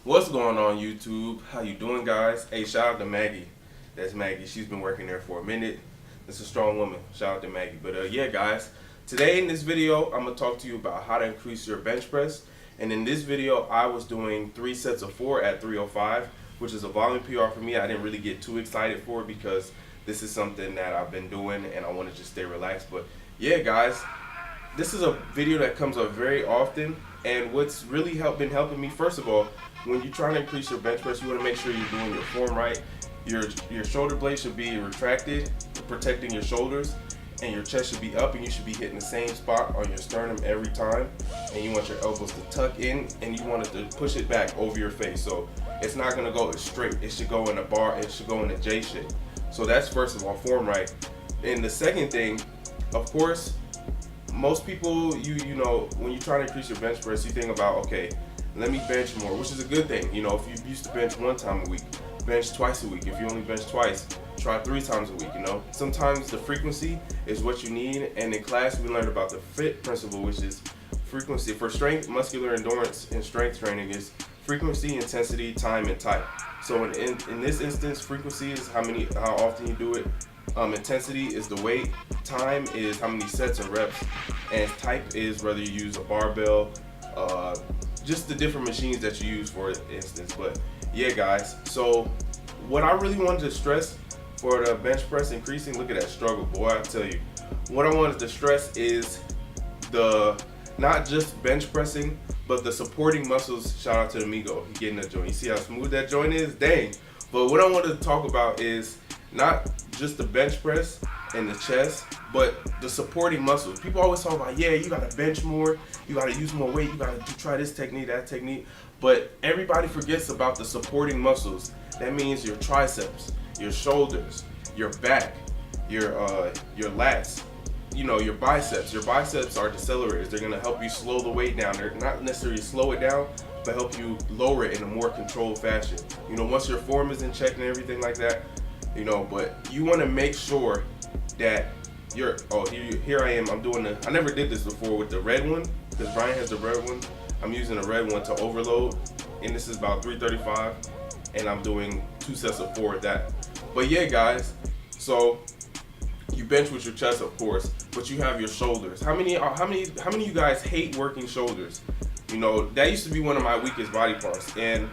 What's going on YouTube? How you doing, guys? Hey, shout out to Maggie. That's Maggie. She's been working there for a minute. It's a strong woman. Shout out to Maggie. But yeah, guys, today in this video, I'm gonna talk to you about how to increase your bench press. And in this video, I was doing 3 sets of 4 at 305, which is a volume PR for me. I didn't really get too excited for it because this is something that I've been doing and I want to just stay relaxed. But yeah, guys, this is a video that comes up very often, and what's really been helping me, first of all, when you're trying to increase your bench press, you want to make sure you're doing your form right. Your shoulder blade should be retracted, protecting your shoulders, and your chest should be up, and you should be hitting the same spot on your sternum every time. And you want your elbows to tuck in, and you want it to push it back over your face. So it's not going to go straight. It should go in a bar. It should go in a J shape. So that's first of all, form right. And the second thing, of course, most people, you know, when you try to increase your bench press, you think about, okay, let me bench more, which is a good thing. You know, if you used to bench 1 time a week, bench twice a week. If you only bench twice, try 3 times a week, you know. Sometimes the frequency is what you need, and in class we learned about the FIT principle, which is frequency. For strength, muscular endurance, and strength training is frequency, intensity, time, and type. So in this instance, frequency is how often you do it. Intensity is the weight, time is how many sets and reps, and type is whether you use a barbell, just the different machines that you use for instance. But yeah, guys, so what I really wanted to stress for the bench press increasing, look at that struggle, boy, I tell you. What I wanted to stress is not just bench pressing, but the supporting muscles. Shout out to the Migo, he getting that joint. You see how smooth that joint is? Dang. But what I wanted to talk about is not just the bench press and the chest, but the supporting muscles. People always talk about, yeah, you gotta bench more, you gotta use more weight, you gotta try this technique, that technique, but everybody forgets about the supporting muscles. That means your triceps, your shoulders, your back, your lats, you know, your biceps. Your biceps are decelerators. They're gonna help you slow the weight down. They're not necessarily slow it down, but help you lower it in a more controlled fashion. You know, once your form is in check and everything like that, you know, but you want to make sure that here I am, I'm doing I never did this before with the red one, because Brian has the red one. I'm using the red one to overload, and this is about 335, and I'm doing 2 sets of 4 at that. But yeah, guys, so you bench with your chest, of course, but you have your shoulders. How many of you guys hate working shoulders? You know, that used to be one of my weakest body parts, and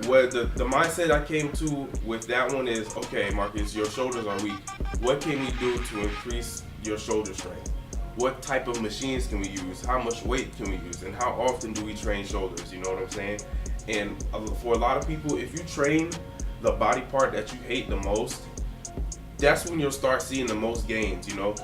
what the mindset I came to with that one is, okay, Marcus, your shoulders are weak. What can we do to increase your shoulder strength? What type of machines can we use? How much weight can we use? And how often do we train shoulders? You know what I'm saying? And for a lot of people, if you train the body part that you hate the most, that's when you'll start seeing the most gains, you know?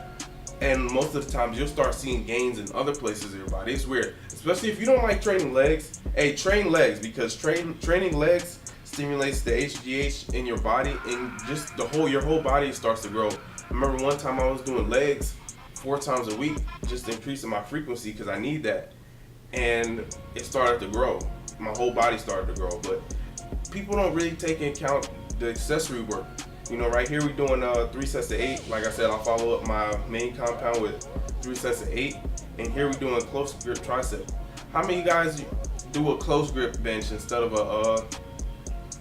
And most of the times you'll start seeing gains in other places of your body. It's weird, especially if you don't like training legs. Hey, train legs, because training legs stimulates the HGH in your body, and just your whole body starts to grow. I remember one time I was doing legs 4 times a week, just increasing my frequency because I need that, and it started to grow. My whole body started to grow. But people don't really take into account the accessory work. You know, right here we're doing 3 sets of 8. Like I said, I'll follow up my main compound with 3 sets of 8. And here we're doing close grip tricep. How many guys do a close grip bench instead of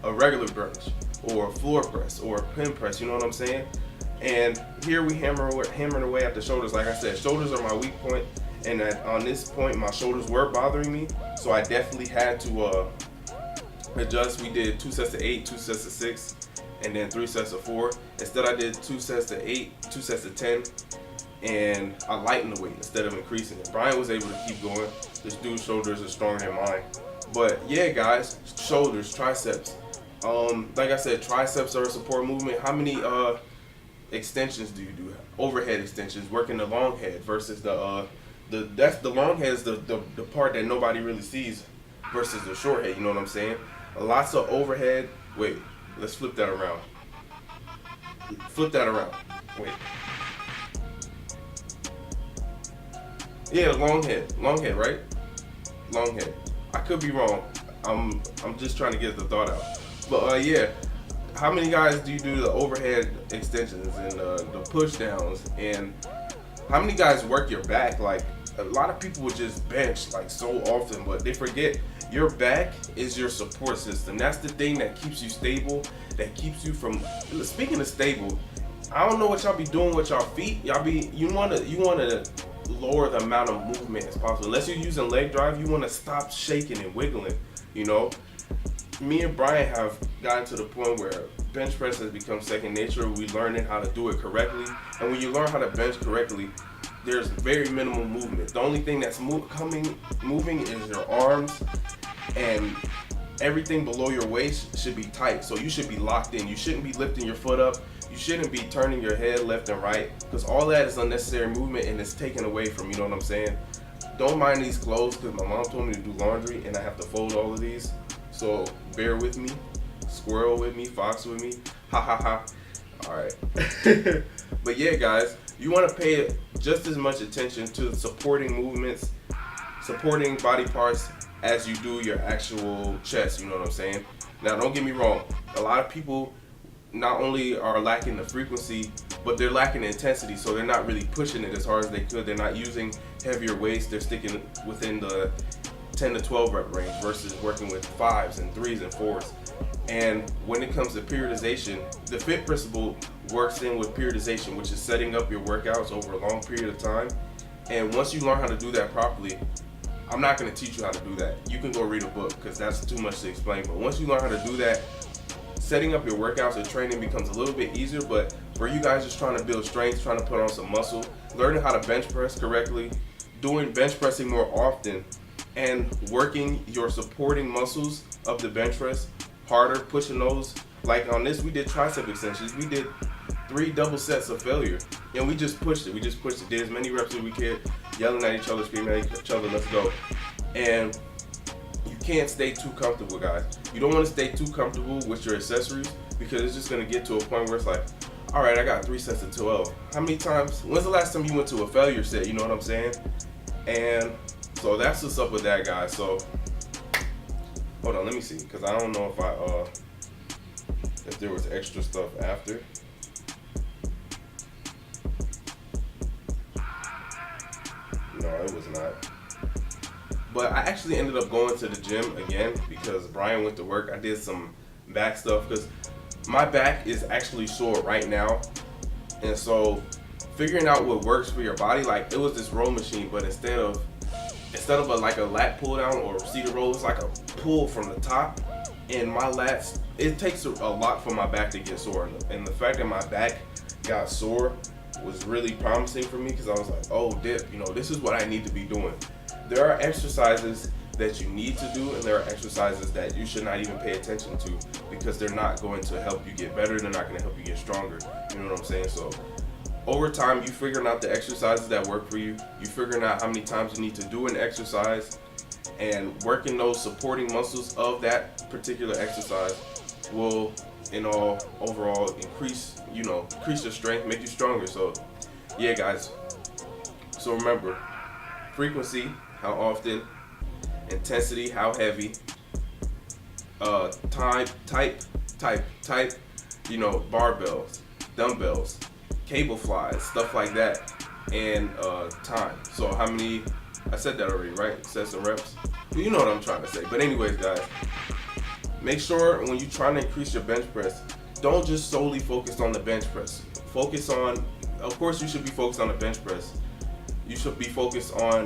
a regular bench, or a floor press, or a pin press? You know what I'm saying? And here we hammering away at the shoulders. Like I said, shoulders are my weak point, and on this point my shoulders were bothering me, so I definitely had to adjust. We did 2 sets of 8, 2 sets of 6, and then 3 sets of 4. Instead I did 2 sets of 8, 2 sets of 10, and I lightened the weight instead of increasing it. Brian was able to keep going. This dude's shoulders are stronger than mine. But yeah, guys, shoulders, triceps. Like I said, triceps are a support movement. How many extensions do you do? Overhead extensions, working the long head versus the long head is the part that nobody really sees versus the short head. You know what I'm saying? Lots of overhead. Wait, let's flip that around. Flip that around. Wait. Yeah, long head, right? Long head. I could be wrong. I'm just trying to get the thought out. But yeah, how many guys do you do the overhead extensions and the push downs? And how many guys work your back? Like a lot of people would just bench like so often, but they forget your back is your support system. That's the thing that keeps you stable, that keeps you from, speaking of stable, I don't know what y'all be doing with y'all feet. You wanna lower the amount of movement as possible. Unless you're using leg drive, you wanna stop shaking and wiggling, you know? Me and Brian have gotten to the point where bench press has become second nature. We learning how to do it correctly. And when you learn how to bench correctly, there's very minimal movement. The only thing that's moving is your arms, and everything below your waist should be tight. So you should be locked in. You shouldn't be lifting your foot up. You shouldn't be turning your head left and right, because all that is unnecessary movement and it's taken away from, you know what I'm saying? Don't mind these clothes, because my mom told me to do laundry and I have to fold all of these. So bear with me, squirrel with me, fox with me, ha ha ha. All right. But yeah, guys, you want to pay just as much attention to supporting movements, supporting body parts as you do your actual chest, you know what I'm saying? Now, don't get me wrong. A lot of people not only are lacking the frequency, but they're lacking the intensity, so they're not really pushing it as hard as they could. They're not using heavier weights. They're sticking within the 10 to 12 rep range versus working with 5s and 3s and 4s. And when it comes to periodization, the FIT principle works in with periodization, which is setting up your workouts over a long period of time. And once you learn how to do that properly, I'm not going to teach you how to do that. You can go read a book, because that's too much to explain. But once you learn how to do that, setting up your workouts and training becomes a little bit easier. But for you guys just trying to build strength, trying to put on some muscle, learning how to bench press correctly, doing bench pressing more often, and working your supporting muscles of the bench press harder, pushing those. Like on this, we did tricep extensions. We did 3 double sets of failure, and we just pushed it. Did as many reps as we could, yelling at each other, screaming at each other, let's go. And you can't stay too comfortable, guys. You don't want to stay too comfortable with your accessories, because it's just going to get to a point where it's like, all right, I got 3 sets of 12. How many times? When's the last time you went to a failure set? You know what I'm saying? And so that's what's up with that, guys. So hold on, let me see, because I don't know if there was extra stuff after. No, it was not. But I actually ended up going to the gym again because Brian went to work. I did some back stuff because my back is actually sore right now. And so figuring out what works for your body, like it was this row machine, but instead of like a lat pull down or seated row, it's like a pull from the top. And my lats, it takes a lot for my back to get sore. And the fact that my back got sore was really promising for me, because I was like, oh dip, this is what I need to be doing. There are exercises that you need to do, and there are exercises that you should not even pay attention to, because they're not going to help you get better, they're not going to help you get stronger. You know what I'm saying? So over time, you figuring out the exercises that work for you, you figuring out how many times you need to do an exercise, and working those supporting muscles of that particular exercise will, overall increase your strength, make you stronger. So yeah, guys, so remember, frequency, how often, intensity, how heavy, type, barbells, dumbbells, cable flies, stuff like that, and time. So how many, I said that already, right? Sets and reps. You know what I'm trying to say. But anyways, guys, make sure when you're trying to increase your bench press, don't just solely focus on the bench press. Focus on, of course you should be focused on the bench press. You should be focused on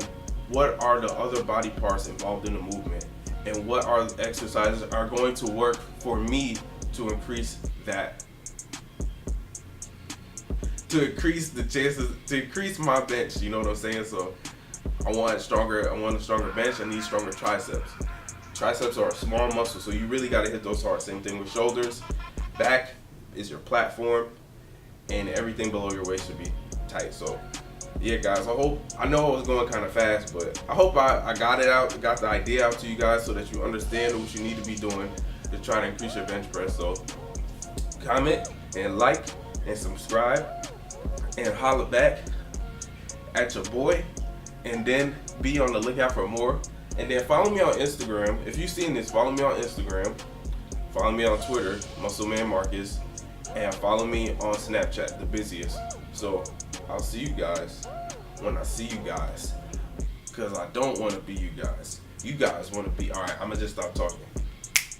what are the other body parts involved in the movement, and what are the exercises are going to work for me to increase that, to increase the chances, to increase my bench. You know what I'm saying? So I want a stronger bench. I need stronger triceps. Triceps are a small muscle, so you really got to hit those hard. Same thing with shoulders. Back is your platform, and everything below your waist should be tight. So yeah, guys, I know I was going kind of fast, but I hope I got the idea out to you guys, so that you understand what you need to be doing to try to increase your bench press. So comment and like and subscribe and holla back at your boy, and then be on the lookout for more. And then follow me on Instagram. If you've seen this, follow me on Instagram. Follow me on Twitter, MuscleManMarcus, and follow me on Snapchat, the busiest. So I'll see you guys when I see you guys. because I don't want to be you guys. You guys want to be. All right, I'm gonna just stop talking.